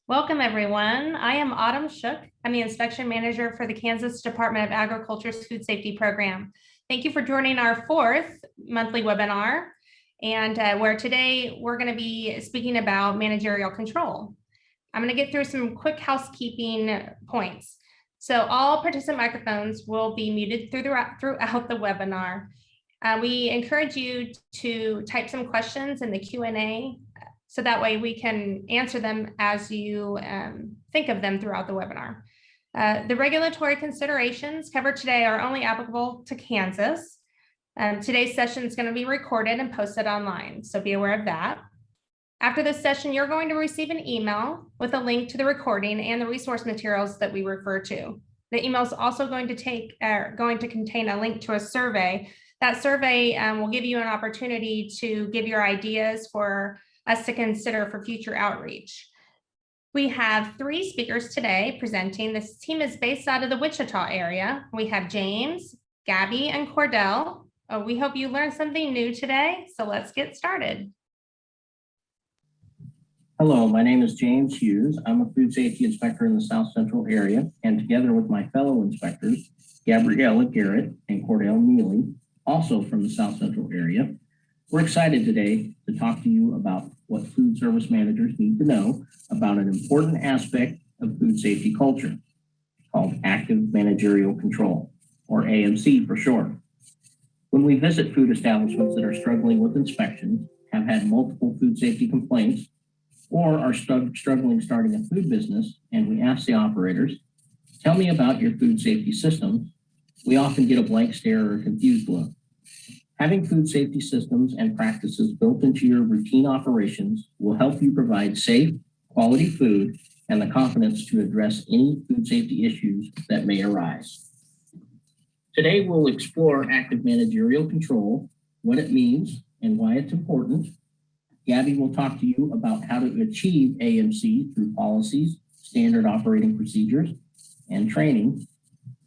Welcome, everyone. I am Autumn Shook. I'm the Inspection Manager for the Kansas Department of Agriculture's Food Safety Program. Thank you for joining our fourth monthly webinar, and where today we're going to be speaking about managerial control. I'm going to get through some quick housekeeping points. So all participant microphones will be muted throughout the webinar. We encourage you to type some questions in the Q&A so that way we can answer them as you think of them throughout the webinar. The regulatory considerations covered today are only applicable to Kansas. Today's session is going to be recorded and posted online, so be aware of that. After this session, you're going to receive an email with a link to the recording and the resource materials that we refer to. The email is also going to contain a link to a survey. That survey will give you an opportunity to give your ideas for us to consider for future outreach. We have three speakers today presenting. This team is based out of the Wichita area. We have James, Gabby, and Cordell. We hope you learned something new today, so let's get started. Hello, my name is James Hughes. I'm a food safety inspector in the South Central area, and together with my fellow inspectors, Gabriella Garrett and Cordell Neely, also from the South Central area, we're excited today to talk to you about what food service managers need to know about an important aspect of food safety culture called active managerial control, or AMC for short. When we visit food establishments that are struggling with inspections, have had multiple food safety complaints, or are struggling starting a food business, and we ask the operators, tell me about your food safety systems, we often get a blank stare or a confused look. Having food safety systems and practices built into your routine operations will help you provide safe, quality food and the confidence to address any food safety issues that may arise. Today, we'll explore active managerial control, what it means and why it's important. Gabby will talk to you about how to achieve AMC through policies, standard operating procedures, and training.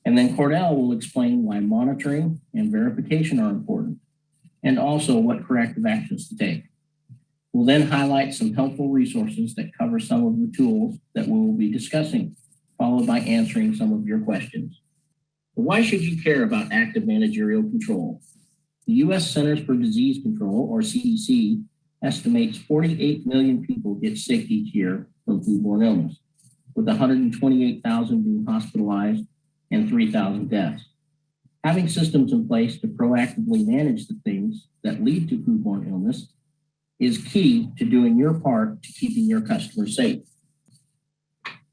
And then Cordell will explain why monitoring and verification are important, and also what corrective actions to take. We'll then highlight some helpful resources that cover some of the tools that we will be discussing, followed by answering some of your questions. But why should you care about active managerial control? The U.S. Centers for Disease Control, or CDC, estimates 48 million people get sick each year from foodborne illness, with 128,000 being hospitalized and 3,000 deaths. Having systems in place to proactively manage the things that lead to foodborne illness is key to doing your part to keeping your customers safe.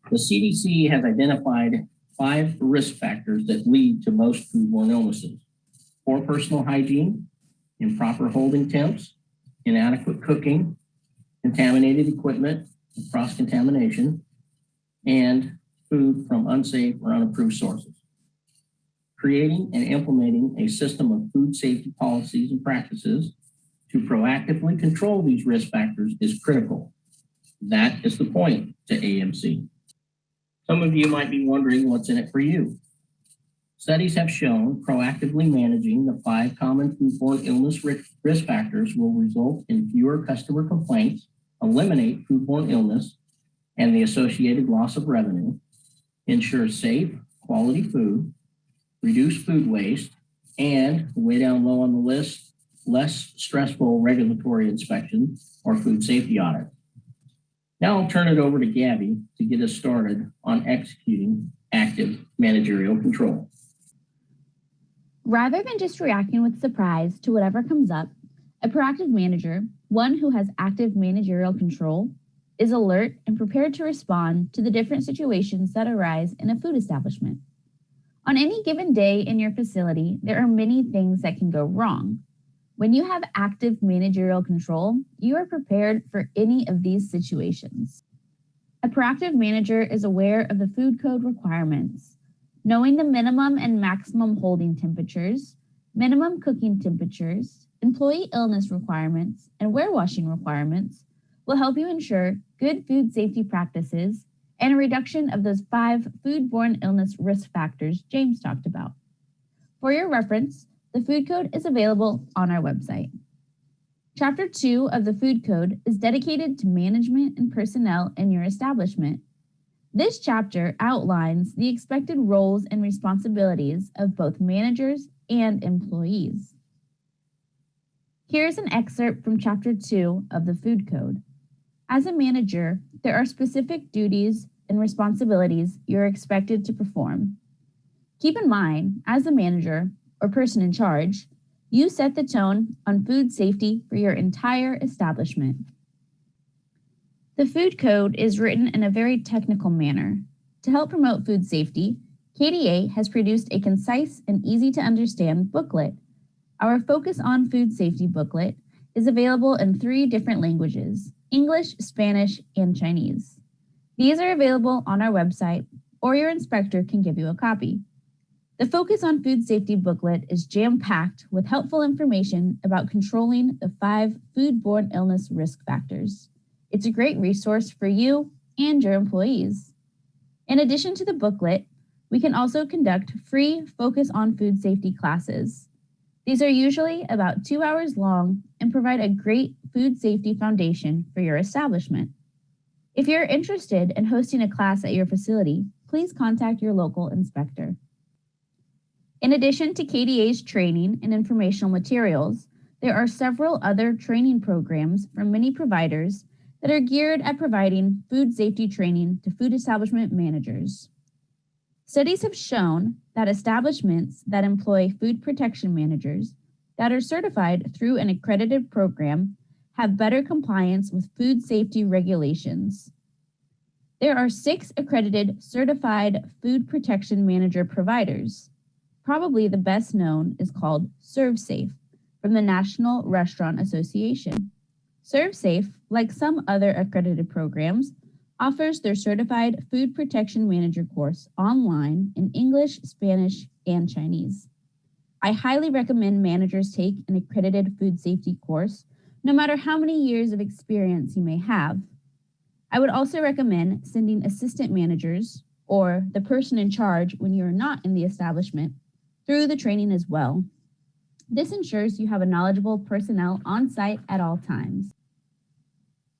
The CDC has identified 5 risk factors that lead to most foodborne illnesses: poor personal hygiene, improper holding temps, inadequate cooking, contaminated equipment, cross-contamination, and food from unsafe or unapproved sources. Creating and implementing a system of food safety policies and practices to proactively control these risk factors is critical. That is the point to AMC. Some of you might be wondering what's in it for you. Studies have shown proactively managing the 5 common foodborne illness risk factors will result in fewer customer complaints, eliminate foodborne illness and the associated loss of revenue, ensure safe, quality food, reduce food waste, and way down low on the list, less stressful regulatory inspection or food safety audit. Now I'll turn it over to Gabby to get us started on executing active managerial control. Rather than just reacting with surprise to whatever comes up, a proactive manager, one who has active managerial control, is alert and prepared to respond to the different situations that arise in a food establishment. On any given day in your facility, there are many things that can go wrong. When you have active managerial control, you are prepared for any of these situations. A proactive manager is aware of the food code requirements. Knowing the minimum and maximum holding temperatures, minimum cooking temperatures, employee illness requirements, and warewashing requirements will help you ensure good food safety practices and a reduction of those 5 foodborne illness risk factors James talked about. For your reference, the food code is available on our website. Chapter 2 of the Food Code is dedicated to management and personnel in your establishment. This chapter outlines the expected roles and responsibilities of both managers and employees. Here's an excerpt from Chapter 2 of the Food Code. As a manager, there are specific duties and responsibilities you're expected to perform. Keep in mind, as a manager or person in charge, you set the tone on food safety for your entire establishment. The Food Code is written in a very technical manner. To help promote food safety, KDA has produced a concise and easy-to-understand booklet. Our Focus on Food Safety booklet is available in 3 different languages: English, Spanish, and Chinese. These are available on our website, or your inspector can give you a copy. The Focus on Food Safety booklet is jam-packed with helpful information about controlling the 5 foodborne illness risk factors. It's a great resource for you and your employees. In addition to the booklet, we can also conduct free Focus on Food Safety classes. These are usually about 2 hours long and provide a great food safety foundation for your establishment. If you're interested in hosting a class at your facility, please contact your local inspector. In addition to KDA's training and informational materials, there are several other training programs from many providers that are geared at providing food safety training to food establishment managers. Studies have shown that establishments that employ food protection managers that are certified through an accredited program have better compliance with food safety regulations. There are 6 accredited certified food protection manager providers. Probably the best known is called ServSafe from the National Restaurant Association. ServSafe, like some other accredited programs, offers their Certified Food Protection Manager course online in English, Spanish, and Chinese. I highly recommend managers take an accredited food safety course, no matter how many years of experience you may have. I would also recommend sending assistant managers, or the person in charge when you are not in the establishment, through the training as well. This ensures you have a knowledgeable personnel on site at all times.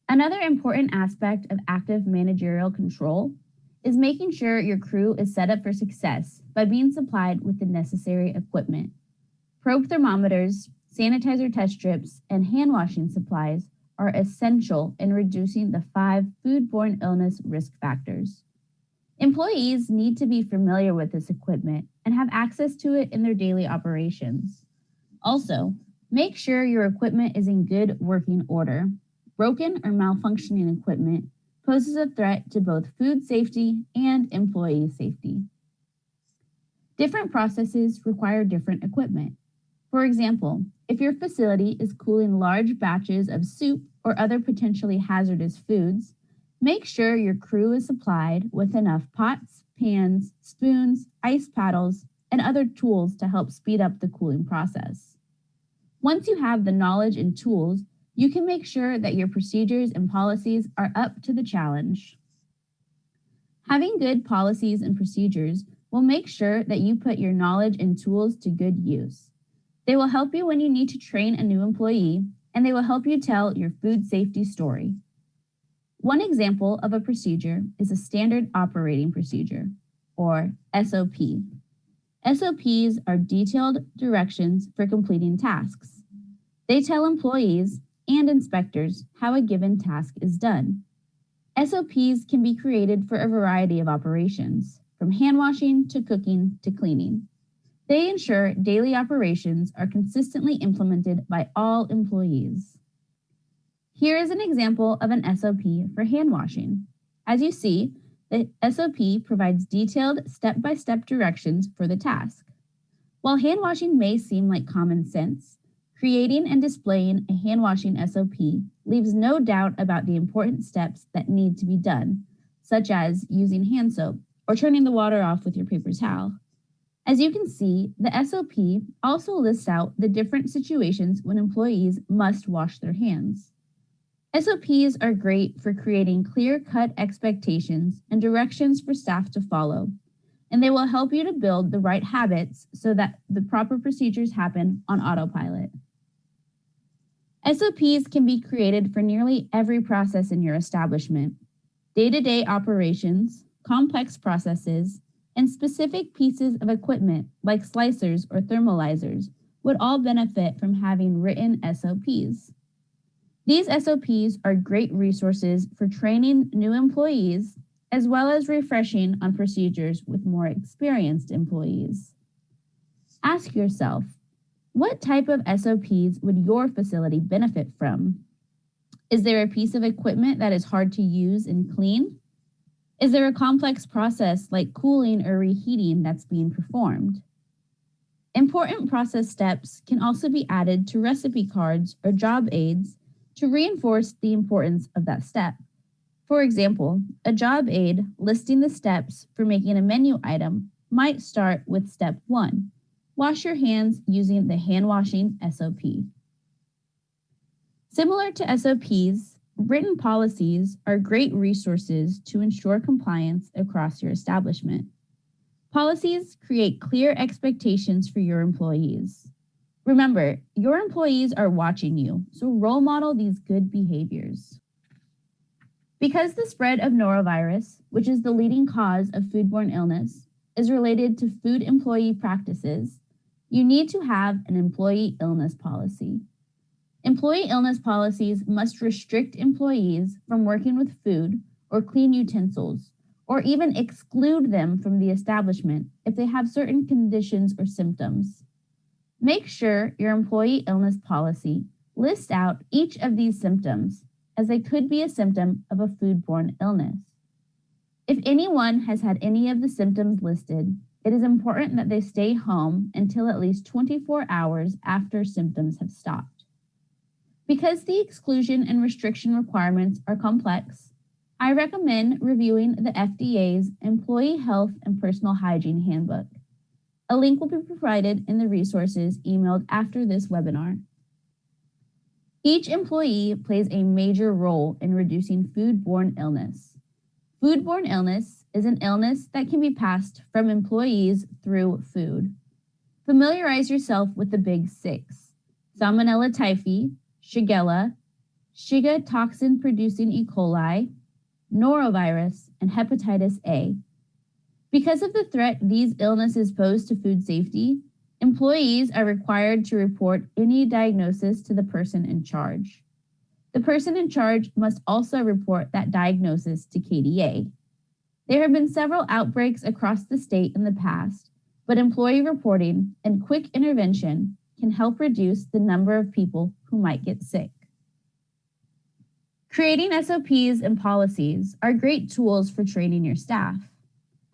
Another important aspect of active managerial control is making sure your crew is set up for success by being supplied with the necessary equipment. Probe thermometers, sanitizer test strips, and hand washing supplies are essential in reducing the 5 foodborne illness risk factors. Employees need to be familiar with this equipment and have access to it in their daily operations. Also, make sure your equipment is in good working order. Broken or malfunctioning equipment poses a threat to both food safety and employee safety. Different processes require different equipment. For example, if your facility is cooling large batches of soup or other potentially hazardous foods, make sure your crew is supplied with enough pots, pans, spoons, ice paddles, and other tools to help speed up the cooling process. Once you have the knowledge and tools, you can make sure that your procedures and policies are up to the challenge. Having good policies and procedures will make sure that you put your knowledge and tools to good use. They will help you when you need to train a new employee, and they will help you tell your food safety story. One example of a procedure is a standard operating procedure, or SOP. SOPs are detailed directions for completing tasks. They tell employees and inspectors how a given task is done. SOPs can be created for a variety of operations, from hand washing to cooking to cleaning. They ensure daily operations are consistently implemented by all employees. Here is an example of an SOP for hand washing. As you see, the SOP provides detailed step-by-step directions for the task. While hand washing may seem like common sense, creating and displaying a hand washing SOP leaves no doubt about the important steps that need to be done, such as using hand soap or turning the water off with your paper towel. As you can see, the SOP also lists out the different situations when employees must wash their hands. SOPs are great for creating clear-cut expectations and directions for staff to follow, and they will help you to build the right habits so that the proper procedures happen on autopilot. SOPs can be created for nearly every process in your establishment. Day-to-day operations, complex processes, and specific pieces of equipment like slicers or thermalizers would all benefit from having written SOPs. These SOPs are great resources for training new employees, as well as refreshing on procedures with more experienced employees. Ask yourself, what type of SOPs would your facility benefit from? Is there a piece of equipment that is hard to use and clean? Is there a complex process like cooling or reheating that's being performed? Important process steps can also be added to recipe cards or job aids to reinforce the importance of that step. For example, a job aid listing the steps for making a menu item might start with step 1. Wash your hands using the hand washing SOP. Similar to SOPs, written policies are great resources to ensure compliance across your establishment. Policies create clear expectations for your employees. Remember, your employees are watching you, so role model these good behaviors. Because the spread of norovirus, which is the leading cause of foodborne illness, is related to food employee practices, you need to have an employee illness policy. Employee illness policies must restrict employees from working with food or clean utensils, or even exclude them from the establishment if they have certain conditions or symptoms. Make sure your employee illness policy lists out each of these symptoms, as they could be a symptom of a foodborne illness. If anyone has had any of the symptoms listed, it is important that they stay home until at least 24 hours after symptoms have stopped. Because the exclusion and restriction requirements are complex, I recommend reviewing the FDA's Employee Health and Personal Hygiene Handbook. A link will be provided in the resources emailed after this webinar. Each employee plays a major role in reducing foodborne illness. Foodborne illness is an illness that can be passed from employees through food. Familiarize yourself with the big 6: Salmonella typhi, Shigella, Shiga toxin-producing E. coli, norovirus, and hepatitis A. Because of the threat these illnesses pose to food safety, employees are required to report any diagnosis to the person in charge. The person in charge must also report that diagnosis to KDA. There have been several outbreaks across the state in the past, but employee reporting and quick intervention can help reduce the number of people who might get sick. Creating SOPs and policies are great tools for training your staff.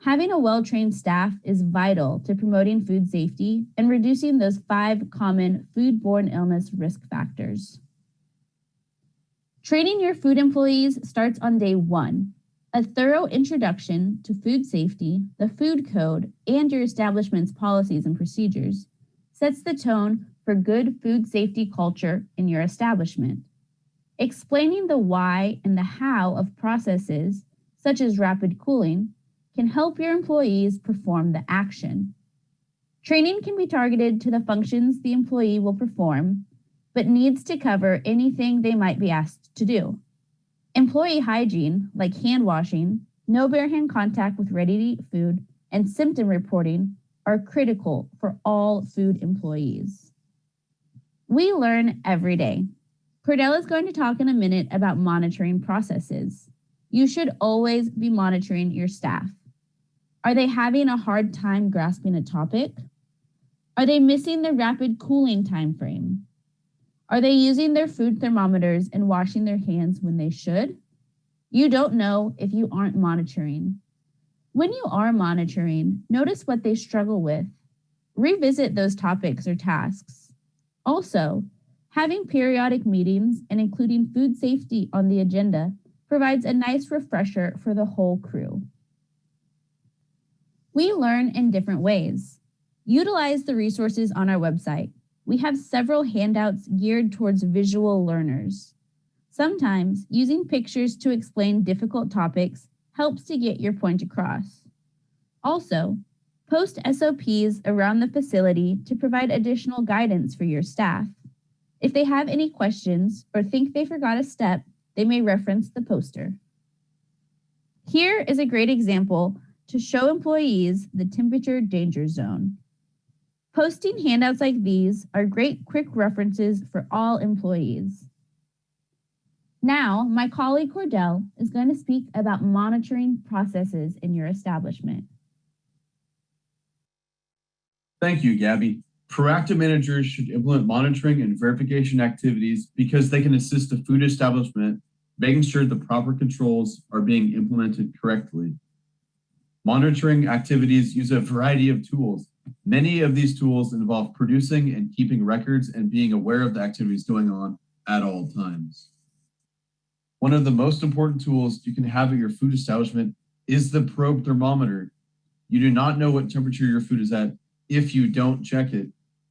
Having a well-trained staff is vital to promoting food safety and reducing those 5 common foodborne illness risk factors. Training your food employees starts on day 1. A thorough introduction to food safety, the food code, and your establishment's policies and procedures sets the tone for good food safety culture in your establishment. Explaining the why and the how of processes, such as rapid cooling, can help your employees perform the action. Training can be targeted to the functions the employee will perform, but needs to cover anything they might be asked to do. Employee hygiene, like hand washing, no bare hand contact with ready-to-eat food, and symptom reporting are critical for all food employees. We learn every day. Cordell is going to talk in a minute about monitoring processes. You should always be monitoring your staff. Are they having a hard time grasping a topic? Are they missing the rapid cooling time frame? Are they using their food thermometers and washing their hands when they should? You don't know if you aren't monitoring. When you are monitoring, notice what they struggle with. Revisit those topics or tasks. Also, having periodic meetings and including food safety on the agenda provides a nice refresher for the whole crew. We learn in different ways. Utilize the resources on our website. We have several handouts geared towards visual learners. Sometimes using pictures to explain difficult topics helps to get your point across. Also, post SOPs around the facility to provide additional guidance for your staff. If they have any questions or think they forgot a step, they may reference the poster. Here is a great example to show employees the temperature danger zone. Posting handouts like these are great quick references for all employees. Now, my colleague Cordell is going to speak about monitoring processes in your establishment. Thank you, Gabby. Proactive managers should implement monitoring and verification activities because they can assist the food establishment, making sure the proper controls are being implemented correctly. Monitoring activities use a variety of tools. Many of these tools involve producing and keeping records and being aware of the activities going on at all times. One of the most important tools you can have at your food establishment is the probe thermometer. You do not know what temperature your food is at if you don't check it.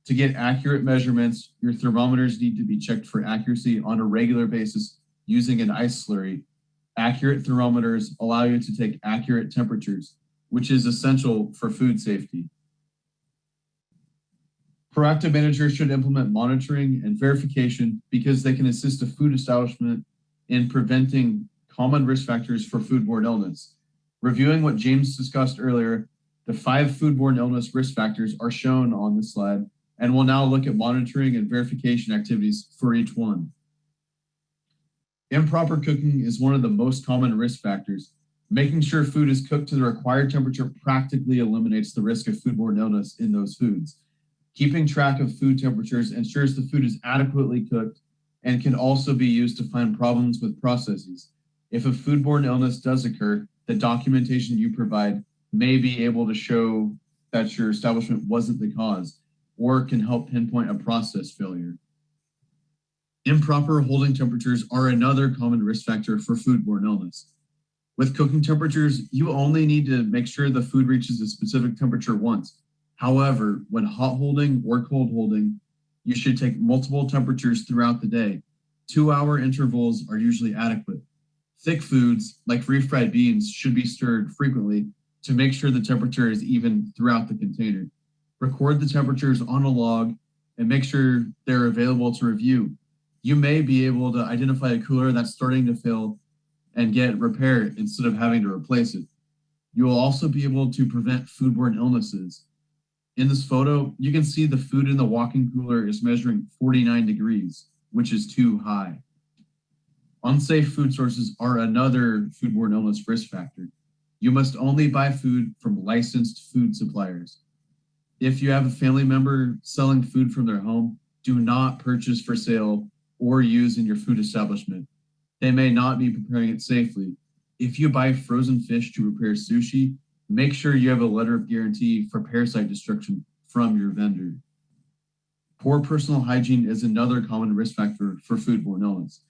To get accurate measurements, your thermometers need to be checked for accuracy on a regular basis using an ice slurry. Accurate thermometers allow you to take accurate temperatures, which is essential for food safety. Proactive managers should implement monitoring and verification because they can assist a food establishment in preventing common risk factors for foodborne illness. Reviewing what James discussed earlier, the 5 foodborne illness risk factors are shown on this slide, and we'll now look at monitoring and verification activities for each one. Improper cooking is one of the most common risk factors. Making sure food is cooked to the required temperature practically eliminates the risk of foodborne illness in those foods. Keeping track of food temperatures ensures the food is adequately cooked and can also be used to find problems with processes. If a foodborne illness does occur, the documentation you provide may be able to show that your establishment wasn't the cause, or can help pinpoint a process failure. Improper holding temperatures are another common risk factor for foodborne illness. With cooking temperatures, you only need to make sure the food reaches a specific temperature once. However, when hot holding or cold holding, you should take multiple temperatures throughout the day. 2-hour intervals are usually adequate. Thick foods, like refried beans, should be stirred frequently to make sure the temperature is even throughout the container. Record the temperatures on a log and make sure they're available to review. You may be able to identify a cooler that's starting to fail and get repaired instead of having to replace it. You will also be able to prevent foodborne illnesses. In this photo, you can see the food in the walk-in cooler is measuring 49 degrees, which is too high. Unsafe food sources are another foodborne illness risk factor. You must only buy food from licensed food suppliers. If you have a family member selling food from their home, do not purchase for sale or use in your food establishment. They may not be preparing it safely. If you buy frozen fish to prepare sushi, make sure you have a letter of guarantee for parasite destruction from your vendor. Poor personal hygiene is another common risk factor for foodborne illness.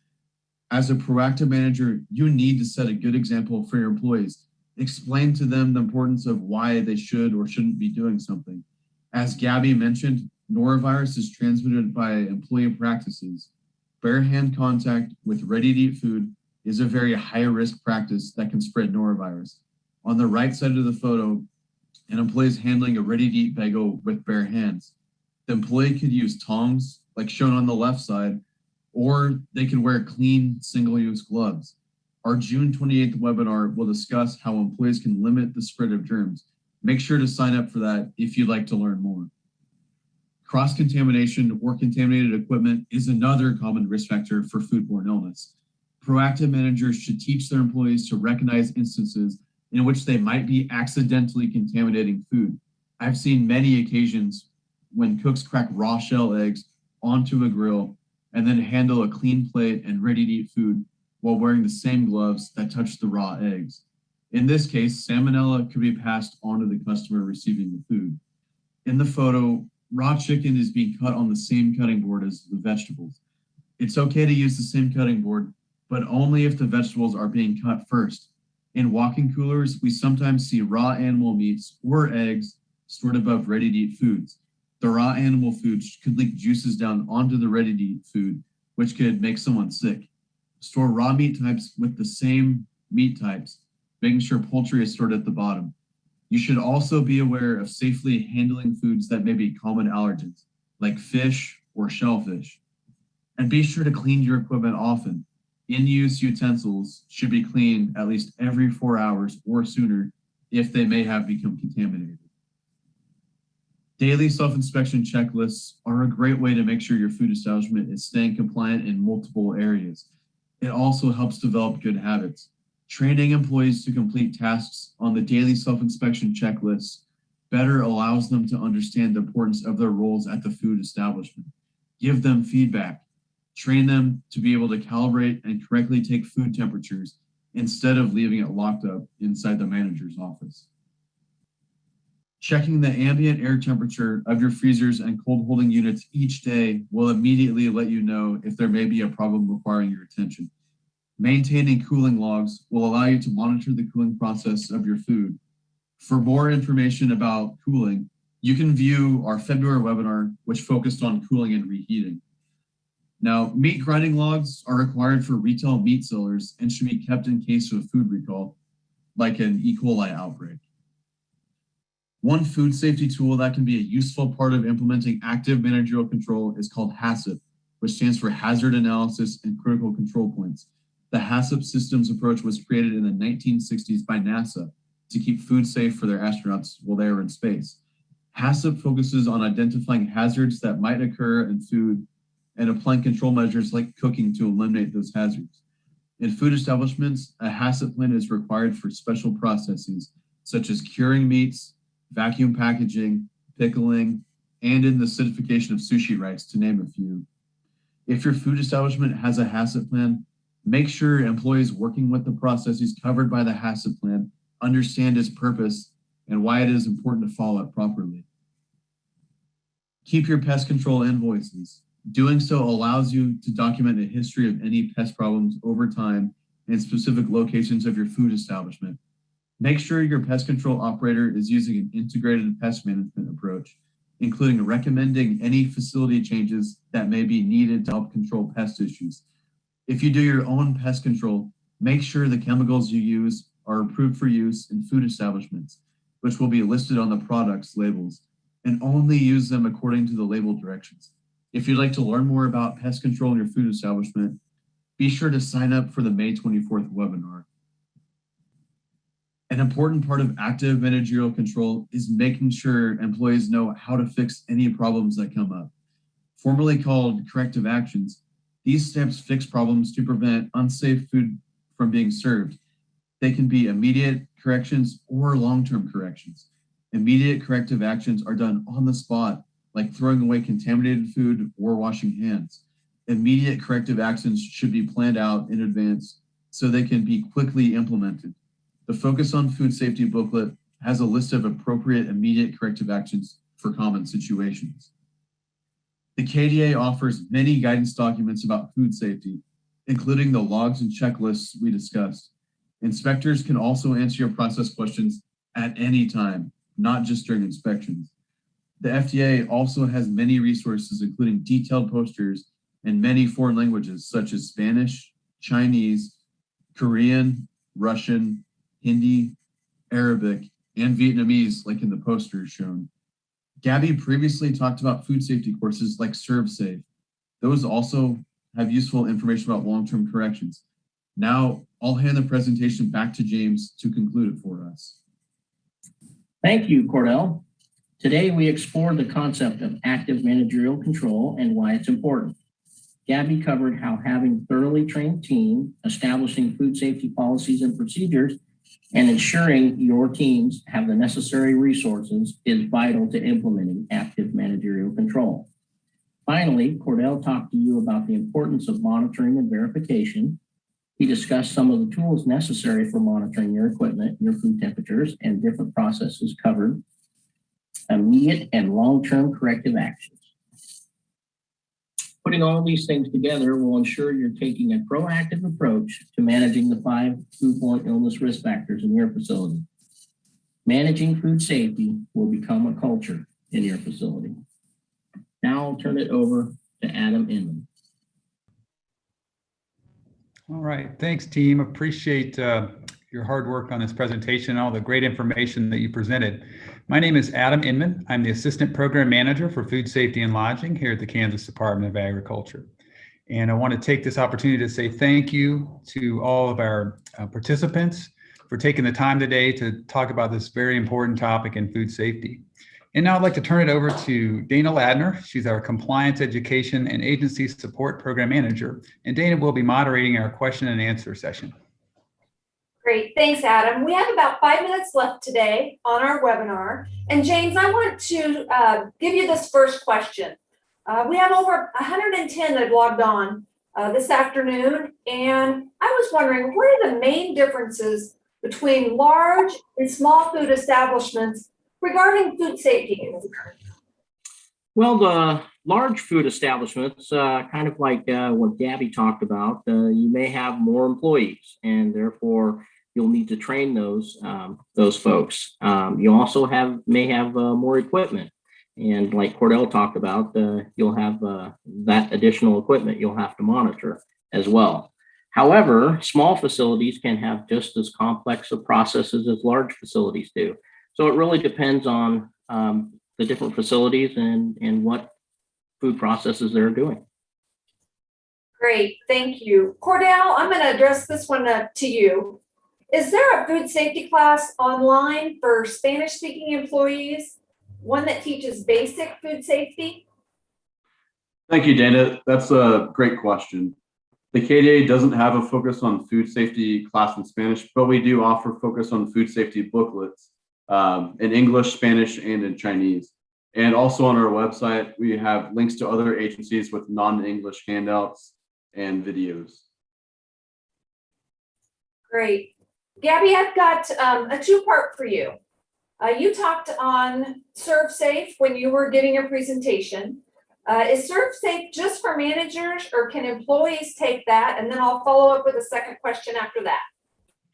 As a proactive manager, you need to set a good example for your employees. Explain to them the importance of why they should or shouldn't be doing something. As Gabby mentioned, norovirus is transmitted by employee practices. Bare hand contact with ready-to-eat food is a very high-risk practice that can spread norovirus. On the right side of the photo, an employee is handling a ready-to-eat bagel with bare hands. The employee could use tongs, like shown on the left side, or they can wear clean single-use gloves. Our June 28th webinar will discuss how employees can limit the spread of germs. Make sure to sign up for that if you'd like to learn more. Cross-contamination or contaminated equipment is another common risk factor for foodborne illness. Proactive managers should teach their employees to recognize instances in which they might be accidentally contaminating food. I've seen many occasions when cooks crack raw shell eggs onto a grill and then handle a clean plate and ready-to-eat food while wearing the same gloves that touched the raw eggs. In this case, salmonella could be passed on to the customer receiving the food. In the photo, raw chicken is being cut on the same cutting board as the vegetables. It's okay to use the same cutting board, but only if the vegetables are being cut first. In walk-in coolers, we sometimes see raw animal meats or eggs stored above ready-to-eat foods. The raw animal foods could leak juices down onto the ready-to-eat food, which could make someone sick. Store raw meat types with the same meat types, making sure poultry is stored at the bottom. You should also be aware of safely handling foods that may be common allergens, like fish or shellfish. And be sure to clean your equipment often. In-use utensils should be cleaned at least every 4 hours or sooner if they may have become contaminated. Daily self-inspection checklists are a great way to make sure your food establishment is staying compliant in multiple areas. It also helps develop good habits. Training employees to complete tasks on the daily self-inspection checklists better allows them to understand the importance of their roles at the food establishment. Give them feedback. Train them to be able to calibrate and correctly take food temperatures instead of leaving it locked up inside the manager's office. Checking the ambient air temperature of your freezers and cold holding units each day will immediately let you know if there may be a problem requiring your attention. Maintaining cooling logs will allow you to monitor the cooling process of your food. For more information about cooling, you can view our February webinar, which focused on cooling and reheating. Now, meat grinding logs are required for retail meat sellers and should be kept in case of a food recall, like an E. coli outbreak. One food safety tool that can be a useful part of implementing active managerial control is called HACCP, which stands for Hazard Analysis and Critical Control Points. The HACCP systems approach was created in the 1960s by NASA to keep food safe for their astronauts while they were in space. HACCP focuses on identifying hazards that might occur in food and applying control measures like cooking to eliminate those hazards. In food establishments, a HACCP plan is required for special processes such as curing meats, vacuum packaging, pickling, and in the acidification of sushi rice, to name a few. If your food establishment has a HACCP plan, make sure employees working with the processes covered by the HACCP plan understand its purpose and why it is important to follow it properly. Keep your pest control invoices. Doing so allows you to document a history of any pest problems over time in specific locations of your food establishment. Make sure your pest control operator is using an integrated pest management approach, including recommending any facility changes that may be needed to help control pest issues. If you do your own pest control, make sure the chemicals you use are approved for use in food establishments, which will be listed on the product's labels, and only use them according to the label directions. If you'd like to learn more about pest control in your food establishment, be sure to sign up for the May 24th webinar. An important part of active managerial control is making sure employees know how to fix any problems that come up. Formerly called corrective actions, these steps fix problems to prevent unsafe food from being served. They can be immediate corrections or long-term corrections. Immediate corrective actions are done on the spot, like throwing away contaminated food or washing hands. Immediate corrective actions should be planned out in advance so they can be quickly implemented. The Focus on Food Safety booklet has a list of appropriate immediate corrective actions for common situations. The KDA offers many guidance documents about food safety, including the logs and checklists we discussed. Inspectors can also answer your process questions at any time, not just during inspections. The FDA also has many resources, including detailed posters in many foreign languages, such as Spanish, Chinese, Korean, Russian, Hindi, Arabic, and Vietnamese, like in the posters shown. Gabby previously talked about food safety courses like ServSafe. Those also have useful information about long-term corrections. Now, I'll hand the presentation back to James to conclude it for us. Thank you, Cordell. Today, we explored the concept of active managerial control and why it's important. Gabby covered how having thoroughly trained team, establishing food safety policies and procedures, and ensuring your teams have the necessary resources is vital to implementing active managerial control. Finally, Cordell talked to you about the importance of monitoring and verification. He discussed some of the tools necessary for monitoring your equipment, your food temperatures, and different processes covered, immediate and long-term corrective actions. Putting all these things together will ensure you're taking a proactive approach to managing the 5 foodborne illness risk factors in your facility. Managing food safety will become a culture in your facility. Now I'll turn it over to Adam Inman. All right, thanks team. Appreciate your hard work on this presentation and all the great information that you presented. My name is Adam Inman. I'm the Assistant Program Manager for Food Safety and Lodging here at the Kansas Department of Agriculture. And I want to take this opportunity to say thank you to all of our participants for taking the time today to talk about this very important topic in food safety. And now I'd like to turn it over to Dana Ladner. She's our Compliance Education and Agency Support Program Manager. And Dana will be moderating our question and answer session. Great, thanks, Adam. We have about 5 minutes left today on our webinar. And James, I want to give you this first question. We have over 110 that logged on this afternoon. And I was wondering, what are the main differences between large and small food establishments regarding food safety? Well, the large food establishments, kind of like what Gabby talked about, you may have more employees, and therefore you'll need to train those folks. You also may have more equipment, and like Cordell talked about, you'll have that additional equipment you'll have to monitor as well. However, small facilities can have just as complex of processes as large facilities do. So it really depends on the different facilities and what food processes they're doing. Great, thank you. Cordell, I'm going to address this one to you. Is there a food safety class online for Spanish-speaking employees? One that teaches basic food safety? Thank you, Dana. That's a great question. The KDA doesn't have a focus on food safety class in Spanish, but we do offer focus on food safety booklets in English, Spanish, and in Chinese. And also on our website, we have links to other agencies with non-English handouts and videos. Great. Gabby, I've got a two-part for you. You talked on ServSafe when you were giving your presentation. Is ServSafe just for managers, or can employees take that? And then I'll follow up with a second question after that.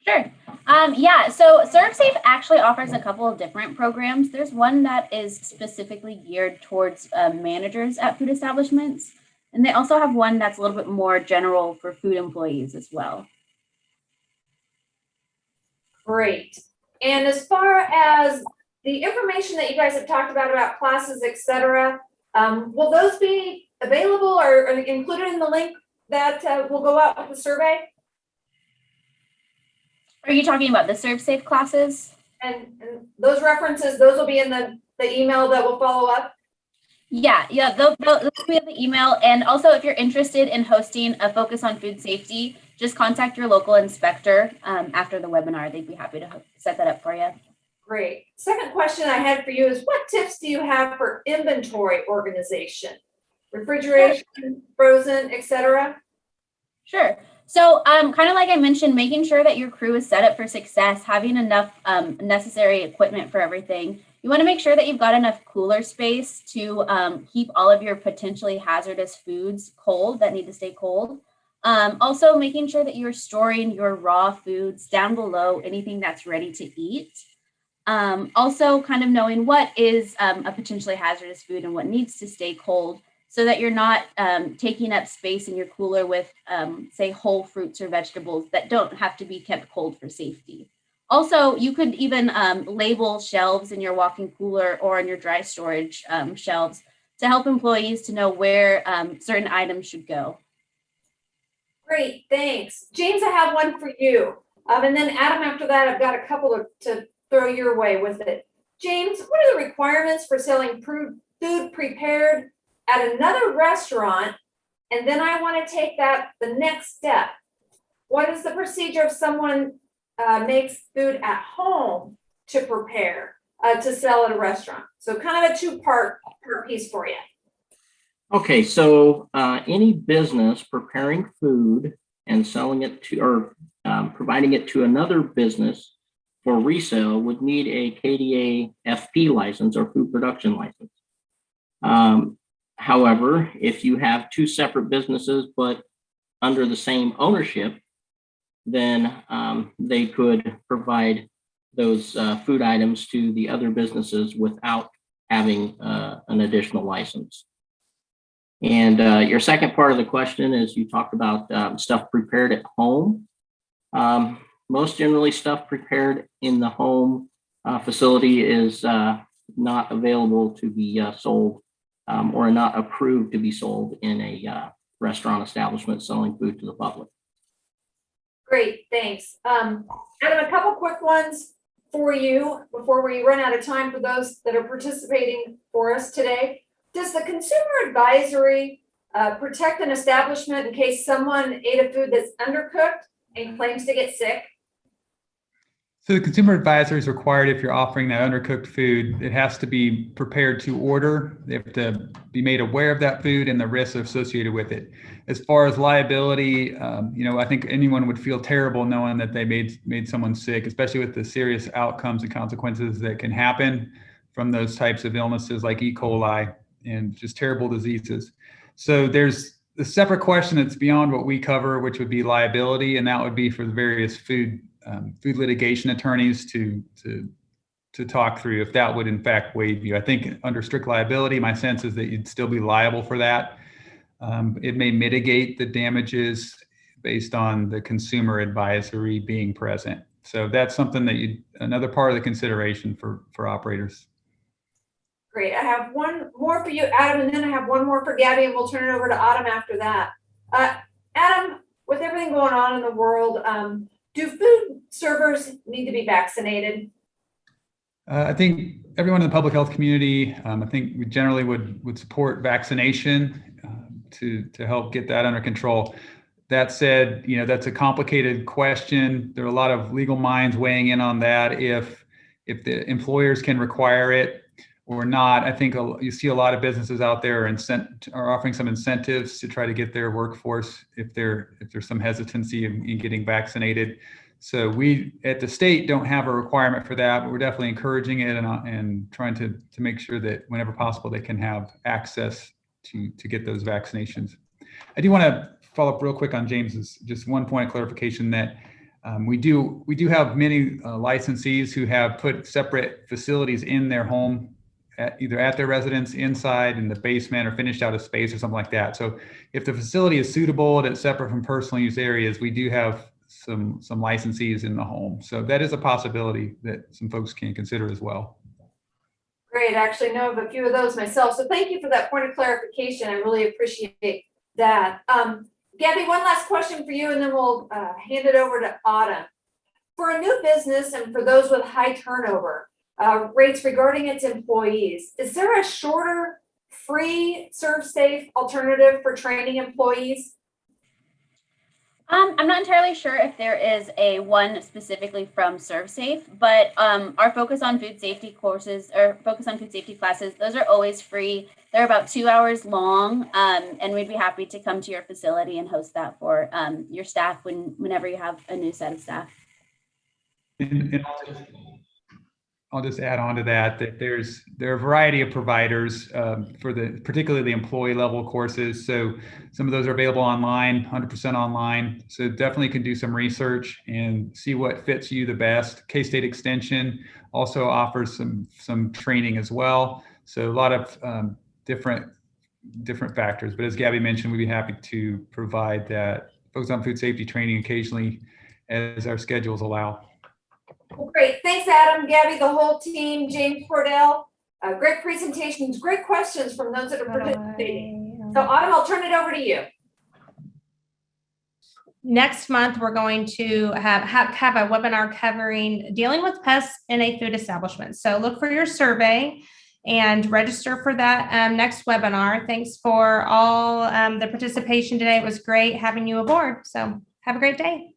Sure. Yeah, so ServSafe actually offers a couple of different programs. There's one that is specifically geared towards managers at food establishments. And they also have one that's a little bit more general for food employees as well. Great. And as far as the information that you guys have talked about classes, et cetera, will those be available or included in the link that will go out with the survey? Are you talking about the ServSafe classes? And those references, those will be in the email that will follow up? Yeah, they'll be in the email. And also, if you're interested in hosting a focus on food safety, just contact your local inspector after the webinar. They'd be happy to set that up for you. Great. Second question I had for you is, what tips do you have for inventory organization? Refrigeration, frozen, et cetera? Sure. So kind of like I mentioned, making sure that your crew is set up for success, having enough necessary equipment for everything. You want to make sure that you've got enough cooler space to keep all of your potentially hazardous foods cold that need to stay cold. Also making sure that you're storing your raw foods down below anything that's ready to eat. Also kind of knowing what is a potentially hazardous food and what needs to stay cold, so that you're not taking up space in your cooler with, say, whole fruits or vegetables that don't have to be kept cold for safety. Also, you could even label shelves in your walk-in cooler or in your dry storage shelves to help employees to know where certain items should go. Great, thanks. James, I have one for you. And then Adam, after that, I've got a couple to throw your way with it. James, what are the requirements for selling food prepared at another restaurant? And then I want to take that the next step. What is the procedure if someone makes food at home to prepare to sell at a restaurant? So kind of a two-part piece for you. Okay, so any business preparing food and selling it to, or providing it to another business for resale would need a KDA FP license or food production license. However, if you have two separate businesses but under the same ownership, then they could provide those food items to the other businesses without having an additional license. And your second part of the question is, you talked about stuff prepared at home. Most generally, stuff prepared in the home facility is not available to be sold or not approved to be sold in a restaurant establishments selling food to the public. Great, thanks. Adam, a couple quick ones for you before we run out of time for those that are participating for us today. Does the consumer advisory protect an establishment in case someone ate a food that's undercooked and claims to get sick? So the consumer advisory is required if you're offering that undercooked food. It has to be prepared to order. They have to be made aware of that food and the risks associated with it. As far as liability, I think anyone would feel terrible knowing that they made someone sick, especially with the serious outcomes and consequences that can happen from those types of illnesses like E. coli and just terrible diseases. So there's a separate question that's beyond what we cover, which would be liability, and that would be for the various food litigation attorneys to talk through if that would in fact waive you. I think under strict liability, my sense is that you'd still be liable for that. It may mitigate the damages based on the consumer advisory being present. So that's something that another part of the consideration for operators. Great. I have one more for you, Adam, and then I have one more for Gabby, and we'll turn it over to Autumn after that. Adam, with everything going on in the world, do food servers need to be vaccinated? I think everyone in the public health community, I think we generally would support vaccination to help get that under control. That said, that's a complicated question. There are a lot of legal minds weighing in on that. If the employers can require it or not, I think you see a lot of businesses out there are offering some incentives to try to get their workforce if there's some hesitancy in getting vaccinated. So we at the state don't have a requirement for that, but we're definitely encouraging it and trying to make sure that whenever possible they can have access to get those vaccinations. I do want to follow up real quick on James's, just one point of clarification that we do have many licensees who have put separate facilities in their home, either at their residence, inside in the basement, or finished out a space or something like that. So if the facility is suitable and it's separate from personal use areas, we do have some licensees in the home. So that is a possibility that some folks can consider as well. Great. I actually know of a few of those myself. So thank you for that point of clarification. I really appreciate that. Gabby, one last question for you, and then we'll hand it over to Autumn. For a new business and for those with high turnover rates regarding its employees, is there a shorter, free ServSafe alternative for training employees? I'm not entirely sure if there is a one specifically from ServSafe, but our focus on food safety courses or focus on food safety classes, those are always free. They're about 2 hours long, and we'd be happy to come to your facility and host that for your staff whenever you have a new set of staff. And I'll just add on to that there are a variety of providers for particularly the employee level courses. So some of those are available online, 100% online. So definitely can do some research and see what fits you the best. K-State Extension also offers some training as well. So a lot of different factors. But as Gabby mentioned, we'd be happy to provide that focus on food safety training occasionally as our schedules allow. Well, great. Thanks, Adam, Gabby, the whole team, James Cordell. Great presentations, great questions from those that are participating. So Autumn, I'll turn it over to you. Next month, we're going to have a webinar covering dealing with pests in a food establishment. So look for your survey and register for that next webinar. Thanks for all the participation today. It was great having you aboard. So have a great day.